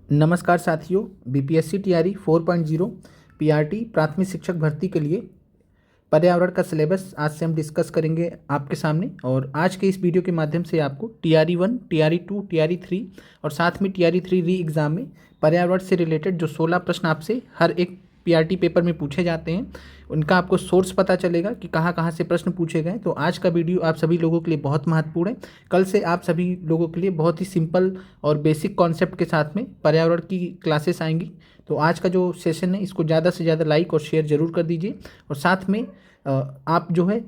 नमस्कार साथियों, BPSC TRE 4.0 PRT प्राथमिक शिक्षक भर्ती के लिए पर्यावरण का सिलेबस आज से हम डिस्कस करेंगे आपके सामने। और आज के इस वीडियो के माध्यम से आपको टीआरई 1, टीआरई 2, टीआरई 3 और साथ में टीआरई 3 री एग्ज़ाम में पर्यावरण से रिलेटेड जो 16 प्रश्न आपसे हर एक पीआरटी पेपर में पूछे जाते हैं उनका आपको सोर्स पता चलेगा कि कहाँ कहाँ से प्रश्न पूछे गए। तो आज का वीडियो आप सभी लोगों के लिए बहुत महत्वपूर्ण है। कल से आप सभी लोगों के लिए बहुत ही सिंपल और बेसिक कॉन्सेप्ट के साथ में पर्यावरण की क्लासेस आएंगी। तो आज का जो सेशन है इसको ज़्यादा से ज़्यादा लाइक और शेयर ज़रूर कर दीजिए और साथ में आप जो है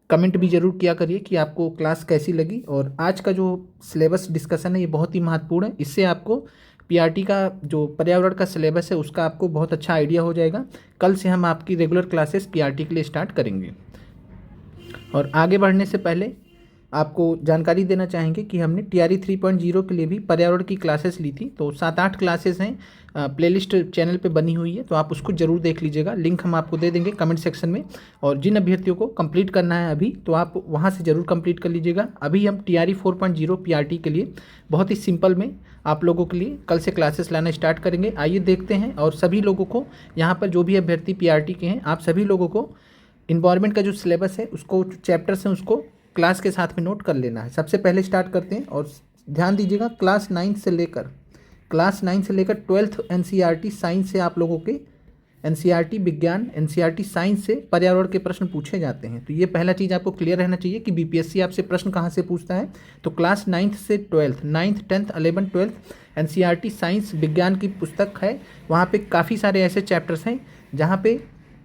कमेंट भी ज़रूर किया करिए कि आपको क्लास कैसी लगी। और आज का जो सिलेबस डिस्कशन है ये बहुत ही महत्वपूर्ण है। इससे आपको पीआरटी का जो पर्यावरण का सिलेबस है उसका आपको बहुत अच्छा आइडिया हो जाएगा। कल से हम आपकी रेगुलर क्लासेस पीआरटी के लिए स्टार्ट करेंगे। और आगे बढ़ने से पहले आपको जानकारी देना चाहेंगे कि हमने टीआरई 3.0 के लिए भी पर्यावरण की क्लासेस ली थी। तो 7-8 क्लासेस हैं, प्लेलिस्ट चैनल पे बनी हुई है, तो आप उसको ज़रूर देख लीजिएगा। लिंक हम आपको दे देंगे कमेंट सेक्शन में। और जिन अभ्यर्थियों को कंप्लीट करना है अभी, तो आप वहाँ से ज़रूर कंप्लीट कर लीजिएगा। अभी हम टीआरई 4.0 पीआरटी के लिए बहुत ही सिंपल में आप लोगों के लिए कल से क्लासेस लाना स्टार्ट करेंगे। आइए देखते हैं। और सभी लोगों को यहाँ पर जो भी अभ्यर्थी पीआरटी के हैं, आप सभी लोगों को इन्वायरमेंट का जो सिलेबस है उसको चैप्टर्स हैं उसको क्लास के साथ में नोट कर लेना है। सबसे पहले स्टार्ट करते हैं और ध्यान दीजिएगा क्लास 9 से लेकर 12th एनसीईआरटी साइंस से आप लोगों के एनसीईआरटी विज्ञान, एनसीईआरटी साइंस से पर्यावरण के प्रश्न पूछे जाते हैं। तो ये पहला चीज़ आपको क्लियर रहना चाहिए कि बीपीएससी आपसे प्रश्न कहाँ से पूछता है। तो क्लास 9th से 12th, 9th 10th 11th 12th NCERT science विज्ञान की पुस्तक है। वहाँ पे काफ़ी सारे ऐसे चैप्टर्स हैं जहाँ पे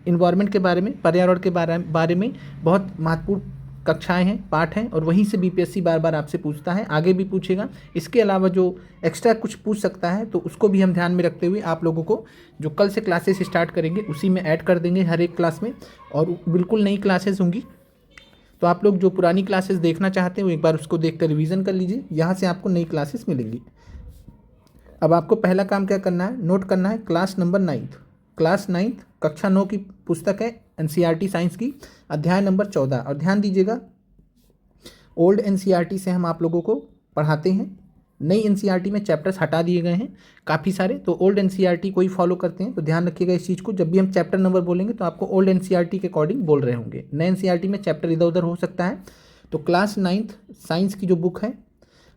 इन्वायरमेंट के बारे में, पर्यावरण के बारे में बहुत महत्वपूर्ण कक्षाएं हैं, पाठ हैं, और वहीं से बीपीएससी बार बार आपसे पूछता है, आगे भी पूछेगा। इसके अलावा जो एक्स्ट्रा कुछ पूछ सकता है तो उसको भी हम ध्यान में रखते हुए आप लोगों को जो कल से क्लासेस स्टार्ट करेंगे उसी में ऐड कर देंगे हर एक क्लास में। और बिल्कुल नई क्लासेस होंगी, तो आप लोग जो पुरानी क्लासेस देखना चाहते हैं वो एक बार उसको देख कर रिविज़न कर लीजिए। यहाँ से आपको नई क्लासेस मिलेंगी। अब आपको पहला काम क्या करना है, नोट करना है क्लास नंबर 9th कक्षा 9 की पुस्तक है एनसीईआरटी साइंस की, अध्याय नंबर 14। और ध्यान दीजिएगा ओल्ड एनसीईआरटी से हम आप लोगों को पढ़ाते हैं। नई एनसीईआरटी में चैप्टर्स हटा दिए गए हैं काफ़ी सारे, तो ओल्ड एनसीईआरटी को ही फॉलो करते हैं। तो ध्यान रखिएगा इस चीज़ को, जब भी हम चैप्टर नंबर बोलेंगे तो आपको ओल्ड एनसीईआरटी के अकॉर्डिंग बोल रहे होंगे। नए एनसीईआरटी में चैप्टर इधर उधर हो सकता है। तो क्लास 9th साइंस की जो बुक है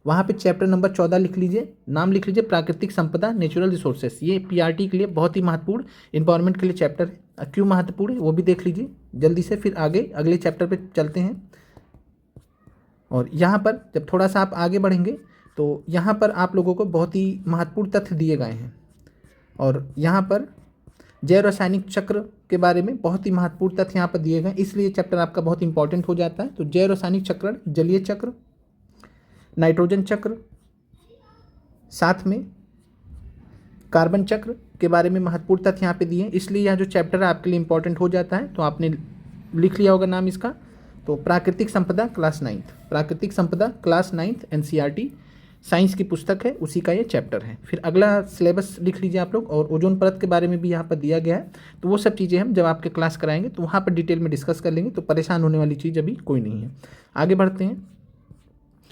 वहाँ पे चैप्टर नंबर 14 लिख लीजिए, नाम लिख लीजिए प्राकृतिक संपदा, नेचुरल रिसोर्सेस। ये पीआरटी के लिए बहुत ही महत्वपूर्ण, इन्वायरमेंट के लिए चैप्टर है। क्यों महत्वपूर्ण है वो भी देख लीजिए जल्दी से, फिर आगे अगले चैप्टर पे चलते हैं। और यहाँ पर जब थोड़ा सा आप आगे बढ़ेंगे तो यहाँ पर आप लोगों को बहुत ही महत्वपूर्ण तथ्य दिए गए हैं। और यहाँ पर जैव रासायनिक चक्र के बारे में बहुत ही महत्वपूर्ण तथ्य यहाँ पर दिए गए, इसलिए चैप्टर आपका बहुत इंपॉर्टेंट हो जाता है। तो जैव रासायनिक चक्र, जलीय चक्र, नाइट्रोजन चक्र, साथ में कार्बन चक्र के बारे में महत्वपूर्ण तथ्य यहाँ पे दिए हैं, इसलिए यह जो चैप्टर है आपके लिए इंपॉर्टेंट हो जाता है। तो आपने लिख लिया होगा नाम इसका। तो प्राकृतिक संपदा क्लास 9th, प्राकृतिक संपदा क्लास 9th एनसीईआरटी साइंस की पुस्तक है, उसी का ये चैप्टर है। फिर अगला सिलेबस लिख लीजिए आप लोग। और ओजोन परत के बारे में भी यहाँ पर दिया गया है, तो वो सब चीज़ें हम जब आपके क्लास कराएंगे तो वहाँ पर डिटेल में डिस्कस कर लेंगे। तो परेशान होने वाली चीज़ अभी कोई नहीं है। आगे बढ़ते हैं।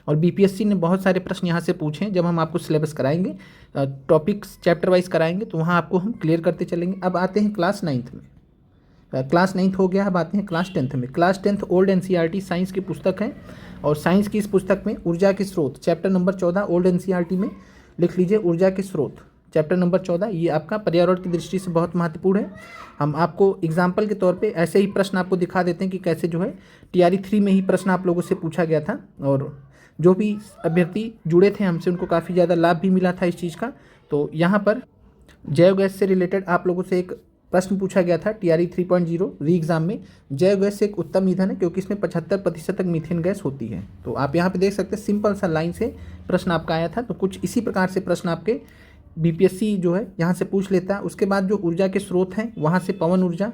और बीपीएससी ने बहुत सारे प्रश्न यहाँ से पूछे हैं। जब हम आपको सिलेबस कराएंगे, टॉपिक्स चैप्टर वाइज कराएंगे, तो वहाँ आपको हम क्लियर करते चलेंगे। अब आते हैं क्लास 9th में। क्लास 9th हो गया, अब आते हैं क्लास 10th में। Class 10th old NCERT science की पुस्तक है। और साइंस की इस पुस्तक में ऊर्जा के स्रोत, चैप्टर नंबर 14 ओल्ड एनसीईआरटी में लिख लीजिए ऊर्जा के स्रोत, चैप्टर नंबर 14। ये आपका पर्यावरण की दृष्टि से बहुत महत्वपूर्ण है। हम आपको एग्जाम्पल के तौर पे ऐसे ही प्रश्न आपको दिखा देते हैं कि कैसे जो है टीआरई 3 में ही प्रश्न आप लोगों से पूछा गया था। और जो भी अभ्यर्थी जुड़े थे हमसे उनको काफ़ी ज़्यादा लाभ भी मिला था इस चीज़ का। तो यहाँ पर जैव गैस से रिलेटेड आप लोगों से एक प्रश्न पूछा गया था टीआरई 3.0 री एग्ज़ाम में। जैव गैस एक उत्तम ईंधन है क्योंकि इसमें 75% तक मीथेन गैस होती है। तो आप यहाँ पे देख सकते हैं सिंपल सा लाइन से प्रश्न आपका आया था। तो कुछ इसी प्रकार से प्रश्न आपके बीपीएससी जो है यहाँ से पूछ लेता है। उसके बाद जो ऊर्जा के स्रोत हैं वहाँ से पवन ऊर्जा,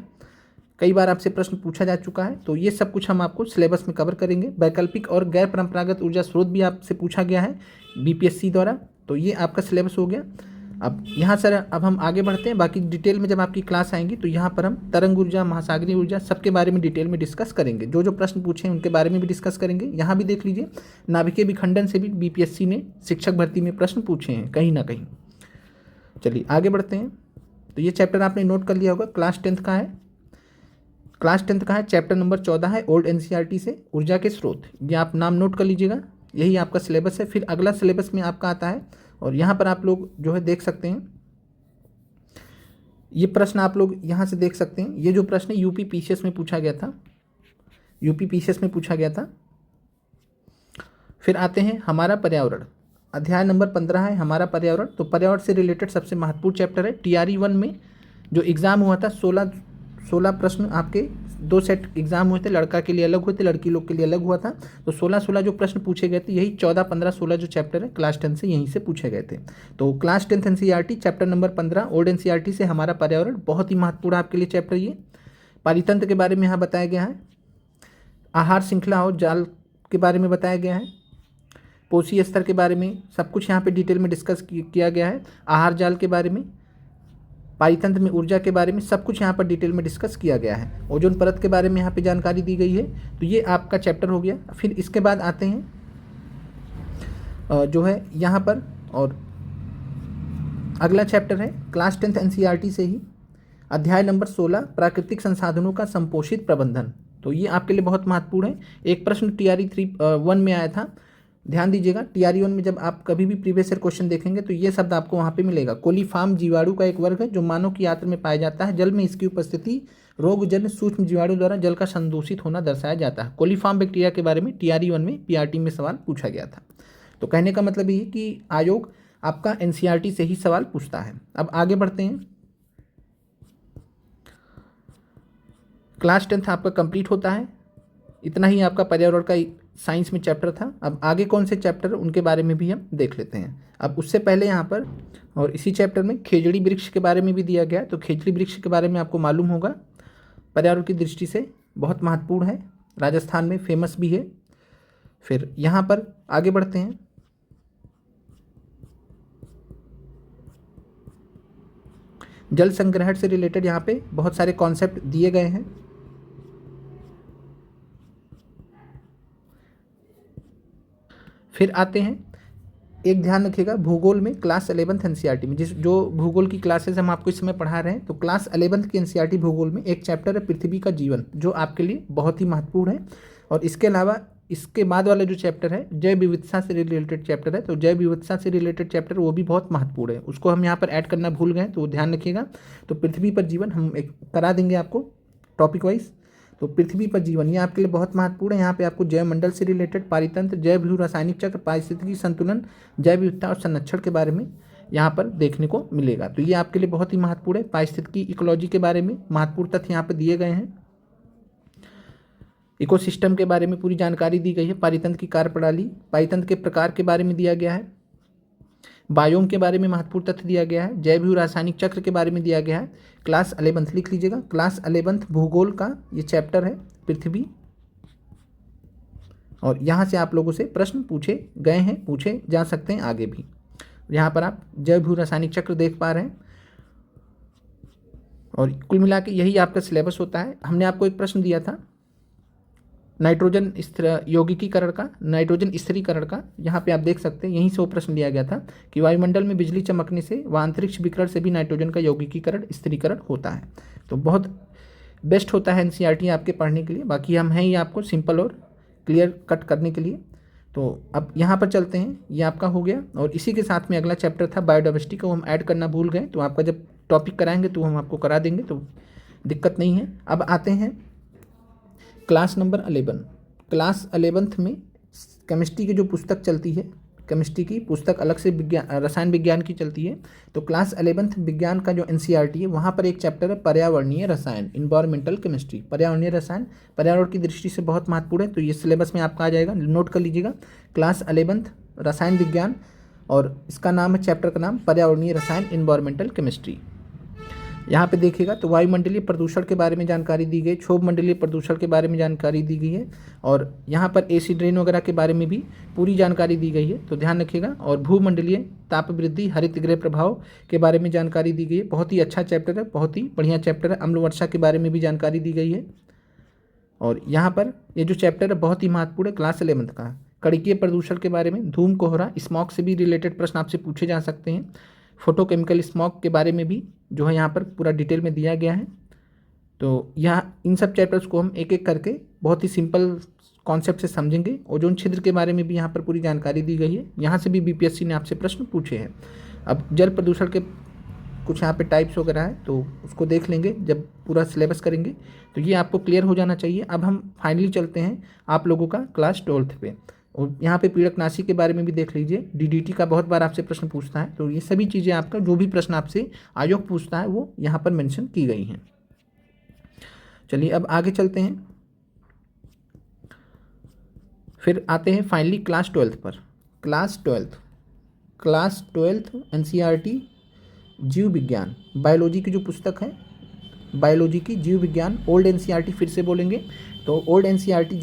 कई बार आपसे प्रश्न पूछा जा चुका है। तो ये सब कुछ हम आपको सिलेबस में कवर करेंगे। वैकल्पिक और गैर परंपरागत ऊर्जा स्रोत भी आपसे पूछा गया है बीपीएससी द्वारा। तो ये आपका सिलेबस हो गया। अब यहाँ सर अब हम आगे बढ़ते हैं। बाकी डिटेल में जब आपकी क्लास आएंगी तो यहाँ पर हम तरंग ऊर्जा, महासागरीय ऊर्जा सबके बारे में डिटेल में डिस्कस करेंगे। जो जो प्रश्न पूछे हैं उनके बारे में भी डिस्कस करेंगे। यहाँ भी देख लीजिए नाभिकीय विखंडन से भी बीपीएससी ने शिक्षक भर्ती में प्रश्न पूछे हैं कहीं ना कहीं। चलिए आगे बढ़ते हैं। तो ये चैप्टर आपने नोट कर लिया होगा, क्लास 10th का है। क्लास 10th का है, चैप्टर नंबर 14 है ओल्ड एनसीईआरटी से ऊर्जा के स्रोत। ये आप नाम नोट कर लीजिएगा, यही आपका सिलेबस है। फिर अगला सिलेबस में आपका आता है, और यहाँ पर आप लोग जो है देख सकते हैं, ये प्रश्न आप लोग यहाँ से देख सकते हैं। ये जो प्रश्न है यूपी पीसीएस में पूछा गया था, यूपी पीसीएस में पूछा गया था। फिर आते हैं हमारा पर्यावरण, अध्याय नंबर 15 है हमारा पर्यावरण। तो पर्यावरण से रिलेटेड सबसे महत्वपूर्ण चैप्टर है। टीआरई 1 में जो एग्ज़ाम हुआ था 16 प्रश्न आपके 2 सेट एग्जाम हुए थे, लड़का के लिए अलग हुए थे, लड़की लोग के लिए अलग हुआ था। तो 16 जो प्रश्न पूछे गए थे, यही 14, 15, 16 जो चैप्टर है क्लास 10 से यहीं से पूछे गए थे। तो class 10 NCERT chapter number 15 old NCERT से हमारा पर्यावरण, बहुत ही महत्वपूर्ण आपके लिए चैप्टर ये। पारितंत्र के बारे में यहाँ बताया गया है, आहार श्रृंखला और जाल के बारे में बताया गया है, पोषी स्तर के बारे में सब कुछ यहाँ पे डिटेल में डिस्कस किया गया है, आहार जाल के बारे में, पारितंत्र में ऊर्जा के बारे में सब कुछ यहाँ पर डिटेल में डिस्कस किया गया है। ओजोन परत के बारे में यहाँ पे जानकारी दी गई है। तो ये आपका चैप्टर हो गया। फिर इसके बाद आते हैं जो है यहाँ पर, और अगला चैप्टर है क्लास 10 एनसीईआरटी से ही, अध्याय नंबर 16 प्राकृतिक संसाधनों का संपोषित प्रबंधन। तो ये आपके लिए बहुत महत्वपूर्ण है। एक प्रश्न टीआरई 1 में आया था, ध्यान दीजिएगा। टीआरई 1 में जब आप कभी भी प्रीवियस ईयर क्वेश्चन देखेंगे तो ये शब्द आपको वहाँ पे मिलेगा। कोलीफार्म जीवाणु का एक वर्ग है जो मानव की आंत्र में पाया जाता है। जल में इसकी उपस्थिति रोगजन्य सूक्ष्म जीवाणु द्वारा जल का संदूषित होना दर्शाया जाता है। कोलीफार्म बैक्टीरिया के बारे में टीआरई 1 में पीआरटी में सवाल पूछा गया था। तो कहने का मतलब ये कि आयोग आपका एनसीईआरटी से ही सवाल पूछता है। अब आगे बढ़ते हैं। क्लास 10 आपका कंप्लीट होता है। इतना ही आपका पर्यावरण का साइंस में चैप्टर था। अब आगे कौन से चैप्टर उनके बारे में भी हम देख लेते हैं। अब उससे पहले यहाँ पर, और इसी चैप्टर में खेजड़ी वृक्ष के बारे में भी दिया गया है। तो खेजड़ी वृक्ष के बारे में आपको मालूम होगा, पर्यावरण की दृष्टि से बहुत महत्वपूर्ण है, राजस्थान में फेमस भी है। फिर यहाँ पर आगे बढ़ते हैं। जल संग्रहण से रिलेटेड यहाँ पे बहुत सारे कॉन्सेप्ट दिए गए हैं। फिर आते हैं, एक ध्यान रखिएगा, भूगोल में क्लास 11th एनसीईआरटी में जो भूगोल की क्लासेस हम आपको इस समय पढ़ा रहे हैं, तो क्लास 11th की एनसीईआरटी भूगोल में एक चैप्टर है पृथ्वी का जीवन, जो आपके लिए बहुत ही महत्वपूर्ण है। और इसके अलावा इसके बाद वाला जो चैप्टर है जैव विविधता से रिलेटेड चैप्टर है। तो जैव विविधता से रिलेटेड चैप्टर वो भी बहुत महत्वपूर्ण है, उसको हम यहाँ पर ऐड करना भूल गए, तो ध्यान रखिएगा। तो पृथ्वी पर जीवन हम एक करा देंगे आपको टॉपिक वाइज। तो पृथ्वी पर जीवन ये आपके लिए बहुत महत्वपूर्ण है। यहाँ पे आपको जैव मंडल से रिलेटेड, पारितंत्र, जैव भू रासायनिक चक्र, पारिस्थितिकी संतुलन, जैव विविधता और संरक्षण के बारे में यहाँ पर देखने को मिलेगा। तो ये आपके लिए बहुत ही महत्वपूर्ण है। पारिस्थितिकी इकोलॉजी के बारे में महत्वपूर्ण तथ्य यहाँ पर दिए गए हैं। इकोसिस्टम के बारे में पूरी जानकारी दी गई है। पारितंत्र की कार्यप्रणाली, पारितंत्र के प्रकार के बारे में दिया गया है। बायोम के बारे में महत्वपूर्ण तथ्य दिया गया है। जैव भू रासायनिक चक्र के बारे में दिया गया है। क्लास 11th लिख लीजिएगा, क्लास 11th भूगोल का ये चैप्टर है पृथ्वी। और यहाँ से आप लोगों से प्रश्न पूछे गए हैं, पूछे जा सकते हैं आगे भी। यहाँ पर आप जैव भू रासायनिक चक्र देख पा रहे हैं। और कुल मिला के यही आपका सिलेबस होता है। हमने आपको एक प्रश्न दिया था नाइट्रोजन यौगिकीकरण का, नाइट्रोजन स्थिरीकरण का। यहाँ पे आप देख सकते हैं, यहीं से वो प्रश्न लिया गया था कि वायुमंडल में बिजली चमकने से व अंतरिक्ष विकिरण से भी नाइट्रोजन का यौगिकीकरण, स्थिरीकरण होता है। तो बहुत बेस्ट होता है एनसीईआरटी आपके पढ़ने के लिए। बाकी हम हैं ही आपको सिंपल और क्लियर कट करने के लिए। तो अब यहाँ पर चलते हैं, ये आपका हो गया। और इसी के साथ में अगला चैप्टर था बायोडाइवर्सिटी को हम ऐड करना भूल गए। तो आपका जब टॉपिक कराएंगे तो हम आपको करा देंगे, तो दिक्कत नहीं है। अब आते हैं क्लास नंबर 11। क्लास 11th में केमिस्ट्री की जो पुस्तक चलती है, केमिस्ट्री की पुस्तक अलग से रसायन विज्ञान की चलती है। तो क्लास 11th विज्ञान का जो एनसीईआरटी है, वहाँ पर एक चैप्टर है पर्यावरणीय रसायन, इन्वायरमेंटल केमिस्ट्री। पर्यावरणीय रसायन पर्यावरण की दृष्टि से बहुत महत्वपूर्ण है। तो ये सिलेबस में आपका आ जाएगा, नोट कर लीजिएगा। क्लास 11th रसायन विज्ञान, और इसका नाम है, चैप्टर का नाम पर्यावरणीय रसायन, इन्वायरमेंटल केमिस्ट्री। यहाँ पे देखिएगा तो वायुमंडलीय प्रदूषण के बारे में जानकारी दी गई, क्षोभ मंडलीय प्रदूषण के बारे में जानकारी दी गई है। और यहाँ पर एसिड रेन वगैरह के बारे में भी पूरी जानकारी दी गई है, तो ध्यान रखिएगा। और भूमंडलीय ताप वृद्धि, हरित गृह प्रभाव के बारे में जानकारी दी गई है। बहुत ही अच्छा चैप्टर है, बहुत ही बढ़िया चैप्टर है। अम्ल वर्षा के बारे में भी जानकारी दी गई है। और यहाँ पर ये जो चैप्टर है बहुत ही महत्वपूर्ण है क्लास 11th का, कणिकीय प्रदूषण के बारे में, धूम कोहरा, स्मॉग से भी रिलेटेड प्रश्न आपसे पूछे जा सकते हैं। फोटोकेमिकल स्मॉग के बारे में भी जो है यहाँ पर पूरा डिटेल में दिया गया है। तो यहाँ इन सब चैप्टर्स को हम एक एक करके बहुत ही सिंपल कॉन्सेप्ट से समझेंगे। ओजोन छिद्र के बारे में भी यहाँ पर पूरी जानकारी दी गई है। यहाँ से भी बीपीएससी ने आपसे प्रश्न पूछे हैं। अब जल प्रदूषण के कुछ यहाँ पे टाइप्स वगैरह है तो उसको देख लेंगे जब पूरा सिलेबस करेंगे, तो ये आपको क्लियर हो जाना चाहिए। अब हम फाइनली चलते हैं आप लोगों का क्लास 12th पे, और यहाँ पे पीड़कनाशी के बारे में भी देख लीजिए। डीडीटी का बहुत बार आपसे प्रश्न पूछता है, तो ये सभी चीज़ें आपका जो भी प्रश्न आपसे आयोग पूछता है वो यहाँ पर मेंशन की गई हैं। चलिए अब आगे चलते हैं, फिर आते हैं फाइनली क्लास 12th पर। क्लास 12th एनसीईआरटी जीव विज्ञान बायोलॉजी की जो पुस्तक है, बायोलॉजी की जीव विज्ञान ओल्ड एनसीईआरटी, फिर से बोलेंगे तो ओल्ड एनसीईआरटी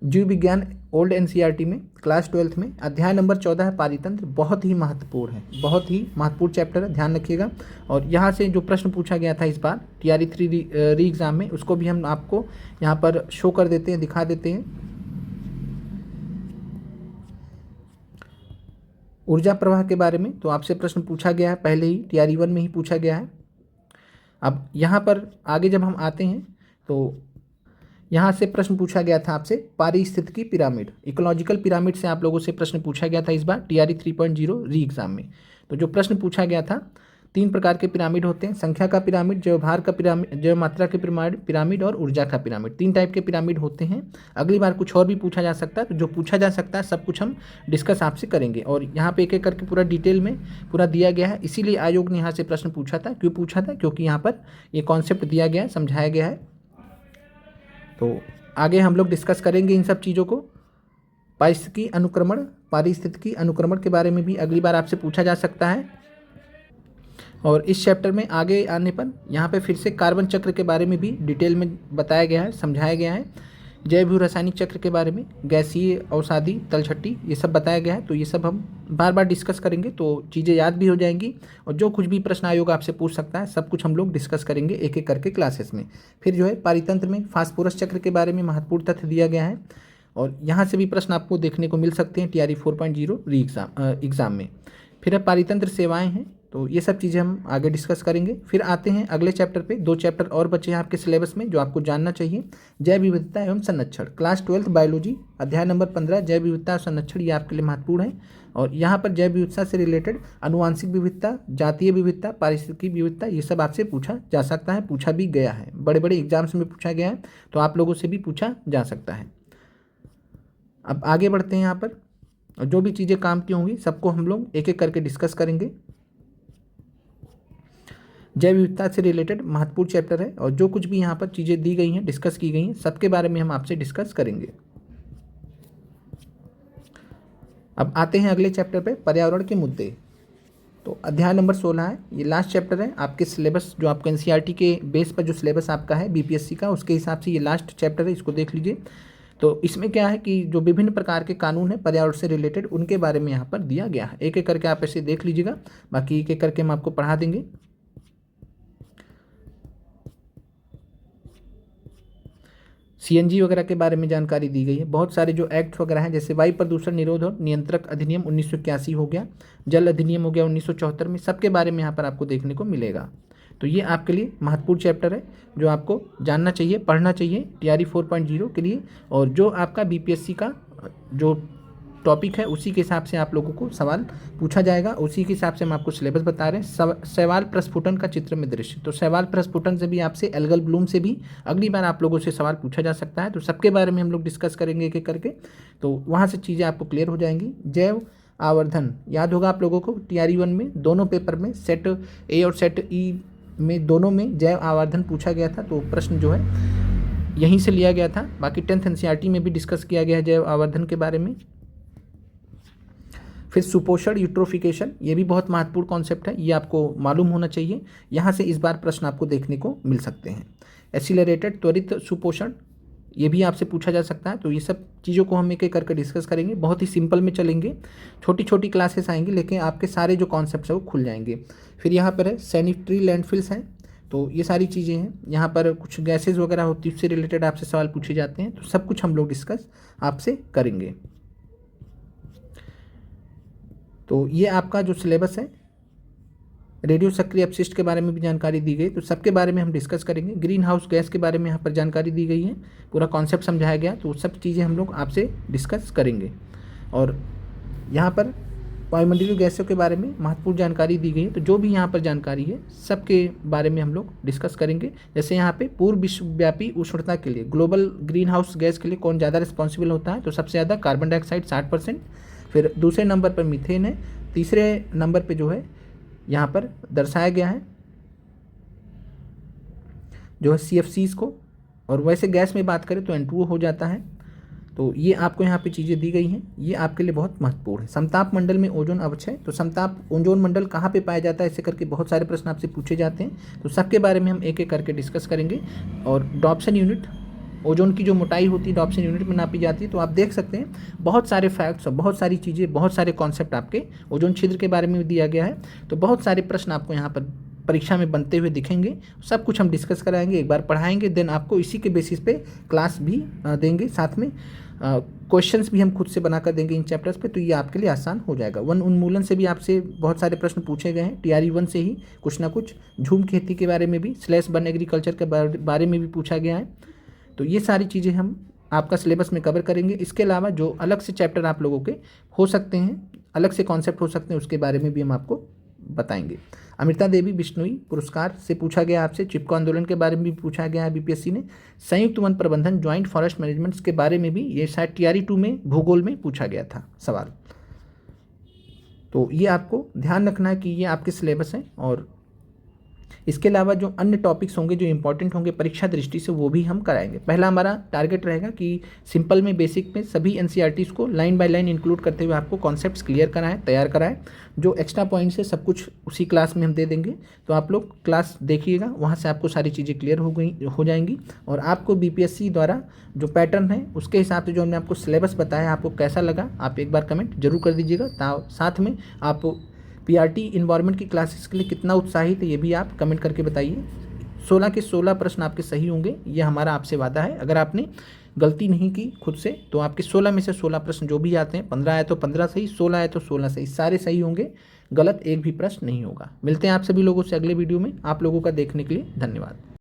जीव विज्ञान ओल्ड एनसीईआरटी में क्लास 12th में अध्याय नंबर 14 है पारितंत्र। बहुत ही महत्वपूर्ण है, बहुत ही महत्वपूर्ण चैप्टर है, ध्यान रखिएगा। और यहाँ से जो प्रश्न पूछा गया था इस बार TRE 3 री एग्ज़ाम में, उसको भी हम आपको यहाँ पर शो कर देते हैं, दिखा देते हैं। ऊर्जा प्रवाह के बारे में तो आपसे प्रश्न पूछा गया है, पहले ही TRE 1 में ही पूछा गया है। अब यहाँ पर आगे जब हम आते हैं तो यहाँ से प्रश्न पूछा गया था आपसे पारिस्थितिकी पिरामिड, इकोलॉजिकल पिरामिड से आप लोगों से प्रश्न पूछा गया था इस बार TRE 3.0 री एग्ज़ाम में। तो जो प्रश्न पूछा गया था, 3 प्रकार के पिरामिड होते हैं, संख्या का पिरामिड, जैवभार का पिरामिड, जैवमात्रा के पिरामिड और ऊर्जा का पिरामिड। 3 टाइप के पिरामिड होते हैं। अगली बार कुछ और भी पूछा जा सकता है, तो जो पूछा जा सकता है सब कुछ हम डिस्कस आपसे करेंगे। और यहाँ पे एक एक करके पूरा डिटेल में पूरा दिया गया है, इसीलिए आयोग ने यहाँ से प्रश्न पूछा था। क्यों पूछा था? क्योंकि यहाँ पर ये कॉन्सेप्ट दिया गया है, समझाया गया है। तो आगे हम लोग डिस्कस करेंगे इन सब चीज़ों को। पारिस्थितिकी अनुक्रमण के बारे में भी अगली बार आपसे पूछा जा सकता है। और इस चैप्टर में आगे आने पर यहाँ पे फिर से कार्बन चक्र के बारे में भी डिटेल में बताया गया है, समझाया गया है। जैव रासायनिक चक्र के बारे में, गैसीय, अवसादी, तलछटी, ये सब बताया गया है। तो ये सब हम बार बार डिस्कस करेंगे तो चीज़ें याद भी हो जाएंगी, और जो कुछ भी प्रश्न आयोग आपसे पूछ सकता है सब कुछ हम लोग डिस्कस करेंगे एक एक करके क्लासेस में। फिर जो है पारितंत्र में फास्फोरस चक्र के बारे में महत्वपूर्ण तथ्य दिया गया है, और यहाँ से भी प्रश्न आपको देखने को मिल सकते हैं TRE 4.0 री एग्ज़ाम में। फिर अब पारितंत्र सेवाएँ हैं, तो ये सब चीज़ें हम आगे डिस्कस करेंगे। फिर आते हैं अगले चैप्टर पे। 2 चैप्टर और बचे हैं आपके सिलेबस में जो आपको जानना चाहिए। जैव विविधता एवं संरक्षण, क्लास 12th बायोलॉजी, अध्याय नंबर 15 जैव विविधता और संरक्षण, ये आपके लिए महत्वपूर्ण है। और यहाँ पर जैव विविधता से रिलेटेड आनुवांशिक विविधता, जातीय विविधता, पारिस्थितिकी विविधता, ये सब आपसे पूछा जा सकता है, पूछा भी गया है, बड़े बड़े एग्जाम्स में पूछा गया है, तो आप लोगों से भी पूछा जा सकता है। अब आगे बढ़ते हैं यहाँ पर, और जो भी चीज़ें काम की होंगी सबको हम लोग एक एक करके डिस्कस करेंगे। जैव विविधता से रिलेटेड महत्वपूर्ण चैप्टर है, और जो कुछ भी यहाँ पर चीज़ें दी गई हैं, डिस्कस की गई हैं, सबके बारे में हम आपसे डिस्कस करेंगे। अब आते हैं अगले चैप्टर पे, पर्यावरण के मुद्दे। तो अध्याय नंबर 16 है, ये लास्ट चैप्टर है आपके सिलेबस, जो आपको NCERT के बेस पर जो सिलेबस आपका है BPSC का, उसके हिसाब से ये लास्ट चैप्टर है, इसको देख लीजिए। तो इसमें क्या है कि जो विभिन्न प्रकार के कानून है पर्यावरण से रिलेटेड, उनके बारे में यहाँ पर दिया गया है। एक एक करके आप ऐसे देख लीजिएगा, बाकी एक एक करके हम आपको पढ़ा देंगे। CNG वगैरह के बारे में जानकारी दी गई है। बहुत सारे जो एक्ट वगैरह हैं, जैसे वायु प्रदूषण निरोध और नियंत्रक अधिनियम 1981 हो गया, जल अधिनियम हो गया 1974 में, सबके बारे में यहाँ पर आपको देखने को मिलेगा। तो ये आपके लिए महत्वपूर्ण चैप्टर है जो आपको जानना चाहिए, पढ़ना चाहिए TRE 4.0 के लिए। और जो आपका BPSC का जो टॉपिक है उसी के हिसाब से आप लोगों को सवाल पूछा जाएगा, उसी के हिसाब से हम आपको सिलेबस बता रहे हैं। सवाल प्रस्फुटन का चित्र में दृश्य, तो सवाल प्रस्फुटन से भी आपसे, एल्गल ब्लूम से भी अगली बार आप लोगों से सवाल पूछा जा सकता है। तो सबके बारे में हम लोग डिस्कस करेंगे एक एक करके, तो वहाँ से चीज़ें आपको क्लियर हो जाएंगी। जैव आवर्धन याद होगा आप लोगों को, TRE 1 में दोनों पेपर में, सेट A और सेट E में दोनों में जैव आवर्धन पूछा गया था, तो प्रश्न जो है यहीं से लिया गया था। बाकी 10th NCERT में भी डिस्कस किया गया है जैव आवर्धन के बारे में। फिर सुपोषण, यूट्रोफिकेशन, ये भी बहुत महत्वपूर्ण कॉन्सेप्ट है, ये आपको मालूम होना चाहिए। यहाँ से इस बार प्रश्न आपको देखने को मिल सकते हैं। एक्सीलरेटेड, त्वरित सुपोषण, ये भी आपसे पूछा जा सकता है। तो ये सब चीज़ों को हम एक एक करके डिस्कस करेंगे, बहुत ही सिंपल में चलेंगे, छोटी छोटी क्लासेस आएंगी, लेकिन आपके सारे जो कॉन्सेप्ट्स हैं वो खुल जाएंगे। फिर यहाँ पर है सैनिटरी लैंडफिल्स हैं, तो ये सारी चीज़ें हैं। यहाँ पर कुछ गैसेज वगैरह होती है, उससे रिलेटेड आपसे सवाल पूछे जाते हैं, तो सब कुछ हम लोग डिस्कस आपसे करेंगे। तो ये आपका जो सिलेबस है, रेडियो सक्रिय अपशिष्ट के बारे में भी जानकारी दी गई, तो सबके बारे में हम डिस्कस करेंगे। ग्रीन हाउस गैस के बारे में यहाँ पर जानकारी दी गई है, पूरा कॉन्सेप्ट समझाया गया, तो सब चीज़ें हम लोग आपसे डिस्कस करेंगे। और यहाँ पर वायुमंडलीय गैसों के बारे में महत्वपूर्ण जानकारी दी गई है, तो जो भी यहाँ पर जानकारी है सबके बारे में हम लोग डिस्कस करेंगे। जैसे यहाँ पे पूर्व विश्वव्यापी उष्णता के लिए, ग्लोबल ग्रीन हाउस गैस के लिए कौन ज़्यादा रिस्पॉन्सिबल होता है, तो सबसे ज़्यादा कार्बन डाइऑक्साइड 60%, फिर दूसरे नंबर पर मीथेन है, तीसरे नंबर पर जो है यहाँ पर दर्शाया गया है जो है CFCs को। और वैसे गैस में बात करें तो N2O हो जाता है। तो ये आपको यहाँ पे चीज़ें दी गई हैं, ये आपके लिए बहुत महत्वपूर्ण है। समताप मंडल में ओजोन अवक्षय, तो समताप ओजोन मंडल कहाँ पे पाया जाता है, ऐसे करके बहुत सारे प्रश्न आपसे पूछे जाते हैं, तो सबके बारे में हम एक एक करके डिस्कस करेंगे। और डॉप्सन यूनिट, ओजोन की जो मोटाई होती है डॉप्सन यूनिट में नापी जाती है। तो आप देख सकते हैं बहुत सारे फैक्ट्स और बहुत सारी चीज़ें, बहुत सारे कॉन्सेप्ट आपके ओजोन छिद्र के बारे में भी दिया गया है। तो बहुत सारे प्रश्न आपको यहाँ पर परीक्षा में बनते हुए दिखेंगे, सब कुछ हम डिस्कस कराएंगे, एक बार पढ़ाएंगे, देन आपको इसी के बेसिस पे क्लास भी देंगे, साथ में क्वेश्चंस भी हम खुद से बनाकर देंगे इन चैप्टर्स पे, तो ये आपके लिए आसान हो जाएगा। वन उन्मूलन से भी आपसे बहुत सारे प्रश्न पूछे गए हैं, TRE 1 से ही कुछ ना कुछ, झूम खेती के बारे में भी, /1 एग्रीकल्चर के बारे में भी पूछा गया है। तो ये सारी चीज़ें हम आपका सिलेबस में कवर करेंगे। इसके अलावा जो अलग से चैप्टर आप लोगों के हो सकते हैं, अलग से कॉन्सेप्ट हो सकते हैं, उसके बारे में भी हम आपको बताएंगे। अमृता देवी बिश्नोई पुरस्कार से पूछा गया आपसे, चिपको आंदोलन के बारे में भी पूछा गया है BPSC ने, संयुक्त वन प्रबंधन ज्वाइंट फॉरेस्ट मैनेजमेंट के बारे में भी, ये शायद TRE 2 में भूगोल में पूछा गया था सवाल। तो ये आपको ध्यान रखना है कि ये आपके सिलेबस हैं। और इसके अलावा जो अन्य टॉपिक्स होंगे जो इंपॉर्टेंट होंगे परीक्षा दृष्टि से, वो भी हम कराएंगे। पहला हमारा टारगेट रहेगा कि सिंपल में, बेसिक में सभी NCERTs को लाइन बाय लाइन इंक्लूड करते हुए आपको कॉन्सेप्ट्स क्लियर कराएं, तैयार कराएं। जो एक्स्ट्रा पॉइंट्स है सब कुछ उसी क्लास में हम दे देंगे, तो आप लोग क्लास देखिएगा, वहाँ से आपको सारी चीज़ें क्लियर हो जाएंगी। और आपको BPSC द्वारा जो पैटर्न है उसके हिसाब से जो हमने आपको सिलेबस बताया, आपको कैसा लगा आप एक बार कमेंट जरूर कर दीजिएगा। साथ में आप PRT इन्वायरमेंट की क्लासेस के लिए कितना उत्साहित है ये भी आप कमेंट करके बताइए। 16 के 16 प्रश्न आपके सही होंगे, ये हमारा आपसे वादा है। अगर आपने गलती नहीं की खुद से तो आपके 16 में से 16 प्रश्न जो भी आते हैं, 15 आए तो 15 सही, 16 आए तो 16 सही, सारे सही होंगे, गलत एक भी प्रश्न नहीं होगा। मिलते हैं आप सभी लोगों से अगले वीडियो में। आप लोगों का देखने के लिए धन्यवाद।